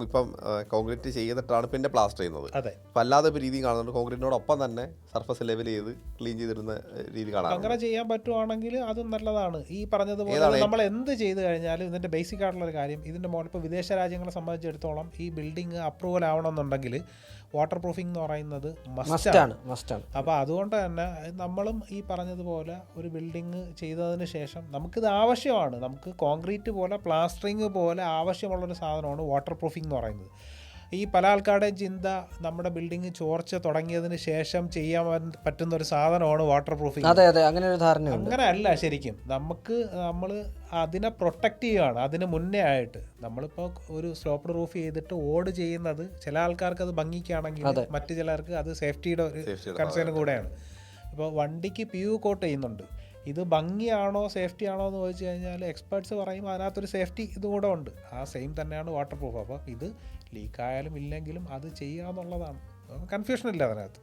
ഇപ്പം കോൺക്രീറ്റ് ചെയ്തിട്ടാണ് പിന്നെ പ്ലാസ്റ്റർ ചെയ്യുന്നത്. അതെ, അപ്പം അല്ലാതെ ഇപ്പോൾ രീതി കാണുന്നുണ്ട്, കോൺക്രീറ്റിനോടൊപ്പം തന്നെ സർഫസ് ലെവൽ ചെയ്ത് ക്ലീൻ ചെയ്തിരുന്ന രീതി കാണാം. അങ്ങനെ ചെയ്യാൻ പറ്റുവാണെങ്കിൽ അതും നല്ലതാണ്. ഈ പറഞ്ഞതുപോലെ നമ്മൾ എന്ത് ചെയ്ത് കഴിഞ്ഞാലും ഇതിൻ്റെ ബേസിക് ആയിട്ടുള്ളൊരു കാര്യം, ഇതിൻ്റെ മോഡൽ ഇപ്പോൾ വിദേശ രാജ്യങ്ങളെ സംബന്ധിച്ചിടത്തോളം ഈ ബിൽഡിംഗ് അപ്രൂവൽ ആവണമെന്നുണ്ടെങ്കിൽ വാട്ടർ പ്രൂഫിംഗ് എന്ന് പറയുന്നത് മസ്റ്റാണ്. അപ്പോൾ അതുകൊണ്ട് തന്നെ നമ്മളും ഈ പറഞ്ഞതുപോലെ ഒരു ബിൽഡിങ് ചെയ്തതിന് ശേഷം നമുക്കിത് ആവശ്യമാണ്, നമുക്ക് കോൺക്രീറ്റ് പോലെ പ്ലാസ്റ്ററിങ് പോലെ ആവശ്യമുള്ളൊരു സാധനമാണ് വാട്ടർ പ്രൂഫിംഗ് എന്ന് പറയുന്നത്. ഈ പല ആൾക്കാരുടെയും ചിന്ത നമ്മുടെ ബിൽഡിങ് ചോർച്ച തുടങ്ങിയതിന് ശേഷം ചെയ്യാൻ പറ്റുന്ന ഒരു സാധനമാണ് വാട്ടർ പ്രൂഫിംഗ്. അതെ അതെ, അങ്ങനെ ഒരു ധാരണ. അങ്ങനെ അല്ല ശരിക്കും. നമ്മൾ അതിനെ പ്രൊട്ടക്റ്റ് ചെയ്യുകയാണ്. അതിന് മുന്നേ ആയിട്ട് നമ്മളിപ്പോൾ ഒരു സ്ലോപ്ഡ് റൂഫ് ചെയ്തിട്ട് ഓട് ചെയ്യുന്നത് ചില ആൾക്കാർക്ക് അത് ഭംഗിക്കാണെങ്കിൽ മറ്റു ചിലർക്ക് അത് സേഫ്റ്റിയുടെ ഒരു കൺസേൺ കൂടെയാണ്. ഇപ്പോൾ വണ്ടിക്ക് PU കോട്ട് ചെയ്യുന്നുണ്ട്, ഇത് ഭംഗിയാണോ സേഫ്റ്റി ആണോ എന്ന് ചോദിച്ചു കഴിഞ്ഞാൽ എക്സ്പേർട്സ് പറയും അതിനകത്തൊരു സേഫ്റ്റി ഇതുകൂടെ ഉണ്ട്. ആ സെയിം തന്നെയാണ് വാട്ടർ പ്രൂഫ്. അപ്പോൾ ഇത് ലീക്കായാലും ഇല്ലെങ്കിലും അത് ചെയ്യുക എന്നുള്ളതാണ്. കൺഫ്യൂഷൻ ഇല്ല അതിനകത്ത്.